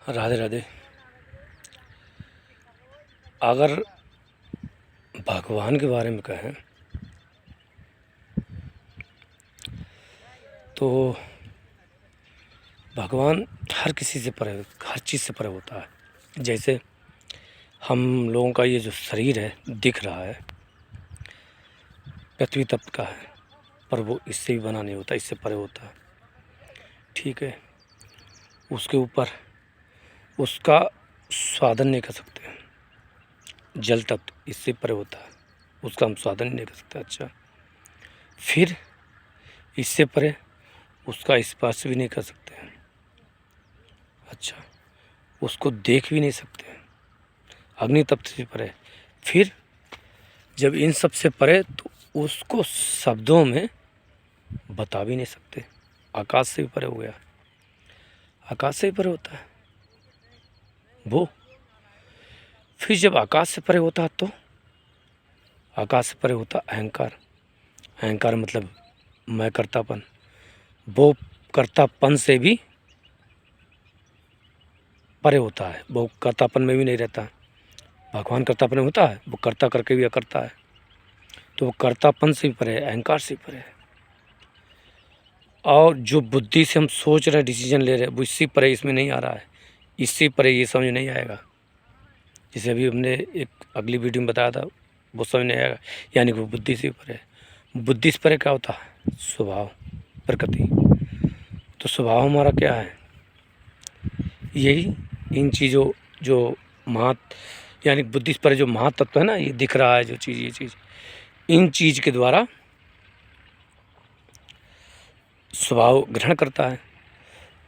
राधे राधे। अगर भगवान के बारे में कहें तो भगवान हर किसी से परे, हर चीज़ से परे होता है। जैसे हम लोगों का ये जो शरीर है दिख रहा है, पृथ्वी तत्व का है, पर वो इससे भी बना नहीं होता, इससे परे होता है। ठीक है, उसके ऊपर उसका स्वादन नहीं कर सकते। जल तत्व इससे परे होता है, उसका हम स्वादन नहीं कर सकते। अच्छा, फिर इससे परे उसका स्पर्श भी नहीं कर सकते हैं। अच्छा, उसको देख भी नहीं सकते हैं, अग्नि तत्व से परे। फिर जब इन सब से परे तो उसको शब्दों में बता भी नहीं सकते। आकाश से भी परे हो गया, आकाश से भी परे होता है वो। फिर जब आकाश से परे होता है तो आकाश से परे होता अहंकार। अहंकार मतलब मैं कर्तापन, वो कर्तापन से भी परे होता है, वो कर्तापन में भी नहीं रहता। भगवान कर्तापन में होता है, वो कर्ता करके भी अकर्ता है, तो वो कर्तापन से भी परे है, अहंकार से भी परे है। और जो बुद्धि से हम सोच रहे, डिसीजन ले रहे, वो इससे परे इसमें नहीं आ रहा है, इससे परे ये समझ नहीं आएगा। जैसे अभी हमने एक अगली वीडियो में बताया था, वो समझ नहीं आएगा, यानी कि वो बुद्धि से परे है। बुद्धि से परे क्या होता है? स्वभाव, प्रकृति। तो स्वभाव हमारा क्या है? यही इन चीज़ों जो महा, यानी बुद्धि से परे जो महातत्व है ना, ये दिख रहा है जो चीज़, ये चीज़, इन चीज़ के द्वारा स्वभाव ग्रहण करता है।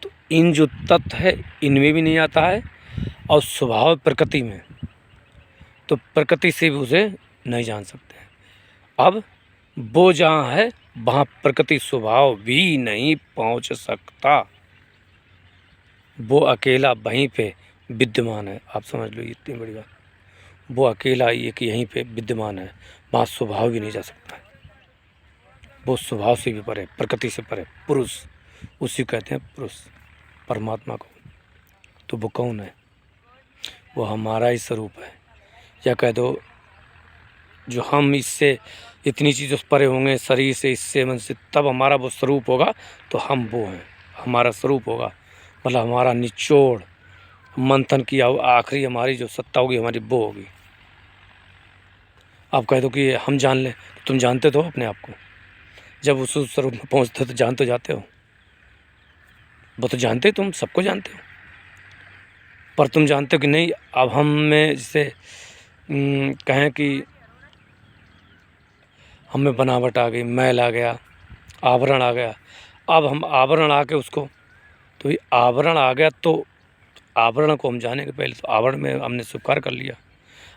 तो इन जो तत्व है इनमें भी नहीं आता है, और स्वभाव प्रकृति में, तो प्रकृति से भी उसे नहीं जान सकते हैं। अब वो जहाँ है वहाँ प्रकृति स्वभाव भी नहीं पहुँच सकता, वो अकेला वहीं पे विद्यमान है। आप समझ लो, इतनी बड़ी बात। वो अकेला एक यहीं पे विद्यमान है, वहाँ स्वभाव भी नहीं जा सकता है। वो स्वभाव से भी परे, प्रकृति से परे, पुरुष, उसी कहते हैं पुरुष, परमात्मा को। तो वो कौन है? वो हमारा ही स्वरूप है, या कह दो जो हम इससे इतनी चीज़ों से परे होंगे, शरीर से, इससे, मन से, तब हमारा वो स्वरूप होगा। तो हम वो हैं, हमारा स्वरूप होगा, मतलब हमारा निचोड़ मंथन की आखिरी हमारी जो सत्ता होगी, हमारी वो होगी। आप कह दो कि हम जान लें, तो तुम जानते तो हो अपने आप को। जब उस स्वरूप में पहुँचते हो तो जान तो जाते हो, वो तो जानते, तुम सबको जानते हो, पर तुम जानते हो कि नहीं। अब हम में जैसे कहें कि हमें बनावट आ गई, मैल आ गया, आवरण आ गया। अब हम आवरण आ के उसको, तो ये आवरण आ गया, तो आवरण को हम जानेंगे। पहले तो आवरण में हमने स्वीकार कर लिया।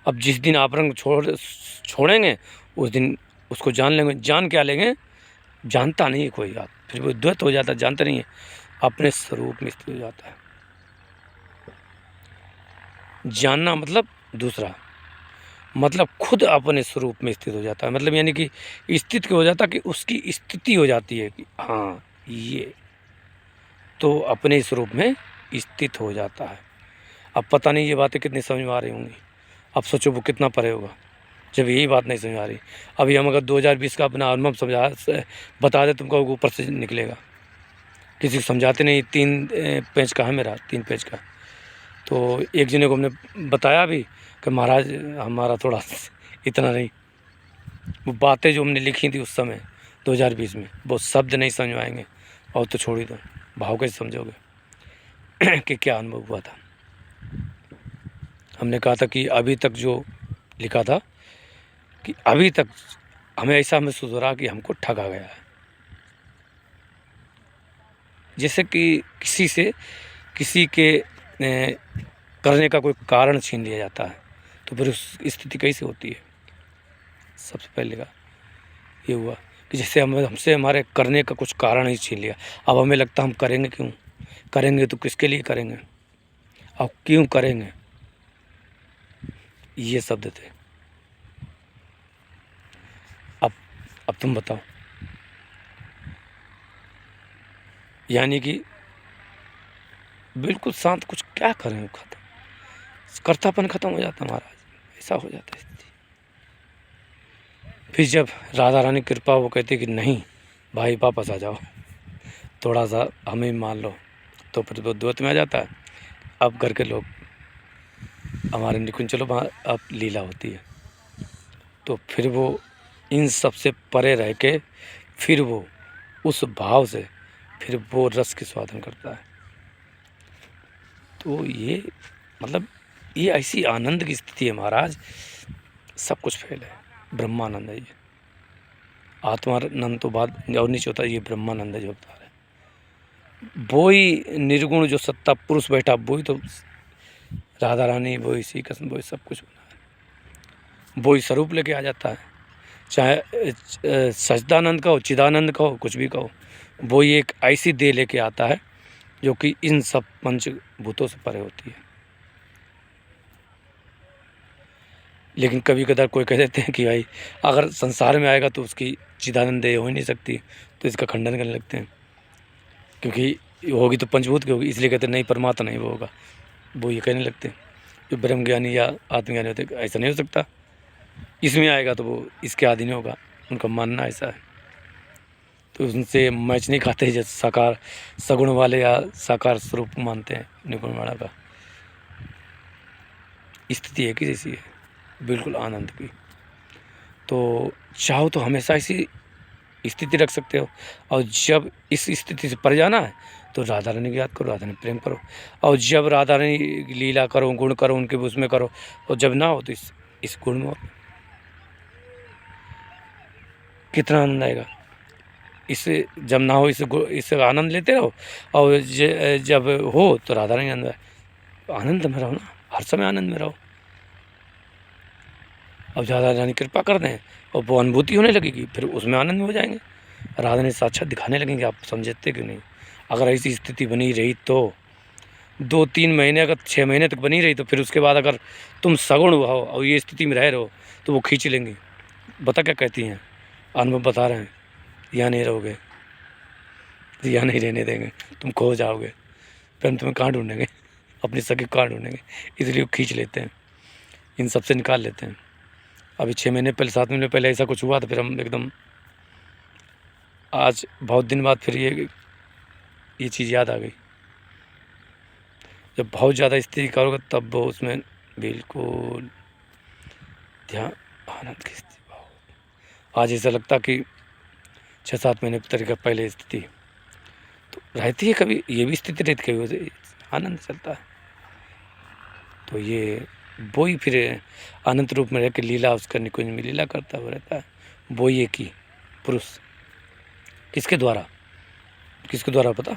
अब जिस दिन आवरण को छोड़ेंगे उस दिन उसको जान लेंगे। जान क्या लेंगे? जानता नहीं है कोई बात, फिर वो द्वैत हो जाता है, जानते नहीं है, अपने स्वरूप में स्थित हो जाता है। जानना मतलब दूसरा, मतलब खुद अपने स्वरूप में स्थित हो जाता है, मतलब यानी कि स्थित क्यों हो जाता है कि उसकी स्थिति हो जाती है कि हाँ ये तो अपने स्वरूप में स्थित हो जाता है। अब पता नहीं ये बातें कितनी समझ में आ रही होंगी। अब सोचो वो कितना परे होगा जब यही बात नहीं समझ आ रही। अभी हम अगर 2020 का अपना अनुभव बता दे, तुमको ऊपर से निकलेगा। किसी को समझाते नहीं। 3 पेज का है मेरा, 3 पेज का। तो एक जने को हमने बताया भी कि महाराज हमारा थोड़ा इतना नहीं, वो बातें जो हमने लिखी थी उस समय 2020 में, वो शब्द नहीं समझ में आएंगे। और तो छोड़ ही दो, भाव कैसे समझोगे कि क्या अनुभव हुआ था। हमने कहा था कि अभी तक जो लिखा था कि अभी तक हमें ऐसा महसूस हो रहा कि हमको ठगा गया है। जैसे कि किसी से किसी के करने का कोई कारण छीन लिया जाता है, तो फिर उस स्थिति कैसे होती है। सबसे पहले का ये हुआ कि जैसे हमसे हमारे करने का कुछ कारण ही छीन लिया। अब हमें लगता हम करेंगे क्यों, करेंगे तो किसके लिए करेंगे, और क्यों करेंगे। ये शब्द थे। अब तुम बताओ, यानी कि बिल्कुल शांत, कुछ क्या करें, वो खत्म, कर्तापन खत्म हो जाता महाराज, ऐसा हो जाता है स्थिति। फिर जब राधा रानी कृपा, वो कहती कि नहीं भाई वापस आ जाओ, थोड़ा सा हमें मान लो, तो फिर वो द्वैत में आ जाता है। अब घर के लोग हमारे निकुंज, चलो वहाँ अब लीला होती है, तो फिर वो इन सब से परे रह के फिर वो उस भाव से फिर वो रस की स्वादन करता है। तो ये मतलब ये ऐसी आनंद की स्थिति है महाराज, सब कुछ फेल है, ब्रह्मानंद है ये। आत्मानंद तो बाद और नीचे होता है, ये ब्रह्मानंद है जो बता रहे हैं। वो ही निर्गुण जो सत्ता पुरुष बैठा, वो ही तो राधा रानी, वो ही श्री कृष्ण, वो ही सब कुछ बना है, वो ही स्वरूप लेके आ जाता है। चाहे सच्चिदानंद का हो, चिदानंद का हो, कुछ भी कहो, वो ही एक ऐसी देह लेके आता है जो कि इन सब पंचभूतों से परे होती है। लेकिन कभी कदार कोई कह देते हैं कि भाई अगर संसार में आएगा तो उसकी चिदानंद देह हो ही नहीं सकती, तो इसका खंडन करने लगते हैं, क्योंकि होगी तो पंचभूत की होगी, इसलिए कहते हैं नहीं परमात्मा नहीं वो होगा। वो ये कहने लगते हैं जो ब्रह्मज्ञानी या आत्मज्ञानी होते हैं, ऐसा नहीं हो सकता, इसमें आएगा तो वो इसके आदि नहीं होगा, उनका मानना ऐसा है। तो उनसे मैच नहीं खाते जैसे साकार सगुण वाले या साकार स्वरूप मानते हैं निगुण वाला का। स्थिति एक ही जैसी है, बिल्कुल आनंद की। तो चाहो तो हमेशा ऐसी स्थिति रख सकते हो, और जब इस स्थिति से पर जाना है तो राधा रानी की याद करो, राधा रानी प्रेम करो, और जब राधा रानी लीला करो, गुण करो, उनके उसमें करो, और जब ना हो तो इस गुण में कितना आनंद आएगा। इससे जब ना हो इससे आनंद लेते रहो, और जब हो तो राधा रानी आनंद में रहो ना, हर समय आनंद में रहो। अब राधा रानी कृपा कर दें और वो अनुभूति होने लगेगी, फिर उसमें आनंद में हो जाएंगे, राधा रानी साक्षात दिखाने लगेंगे, आप समझते क्यों नहीं। अगर ऐसी स्थिति बनी रही तो 2-3 महीने, अगर 6 महीने तक बनी रही, तो फिर उसके बाद अगर तुम सगुण हुआ हो और ये स्थिति में रह रहे हो तो वो खींच लेंगे। बता क्या कहती हैं, अनुभव बता रहे हैं, यहाँ नहीं रहोगे, यहाँ नहीं रहने देंगे, तुम खो जाओगे, फिर हम तुम्हें कहाँ ढूंढेंगे, अपनी सगी कहाँ ढूंढेंगे, इसलिए वो खींच लेते हैं, इन सबसे निकाल लेते हैं। अभी 6 महीने पहले, 7 महीने पहले ऐसा कुछ हुआ तो फिर हम एकदम, आज बहुत दिन बाद फिर ये चीज़ याद आ गई। जब बहुत ज़्यादा स्थिति करोगे तब वो उसमें बिल्कुल ध्यान, आनंद की स्थिति। आज ऐसा लगता कि 6-7 महीने तरीका पहले स्थिति तो रहती है, कभी ये भी स्थिति रहती, कभी आनंद चलता है। तो ये वो ही फिर अनंत रूप में रह के लीला उसका निकुंज में लीला करता हुआ रहता है। वो ये की पुरुष किसके द्वारा पता,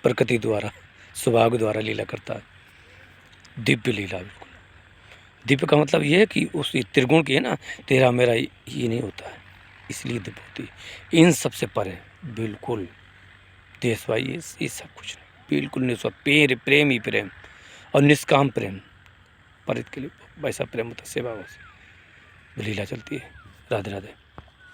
प्रकृति द्वारा, स्वभाव द्वारा लीला करता है, दिव्य लीला। बिल्कुल दिव्य का मतलब ये है कि उस त्रिगुण की है ना, तेरा मेरा ये नहीं होता है, इसलिए दिव्य होती है। इन सबसे परे बिल्कुल देशवाई ये सब कुछ नहीं, बिल्कुल निस्वार्थ प्रेम ही प्रेम, और निष्काम प्रेम, परित के लिए वैसा प्रेम होता है, सेवा वैसे लीला चलती है। राधे राधे।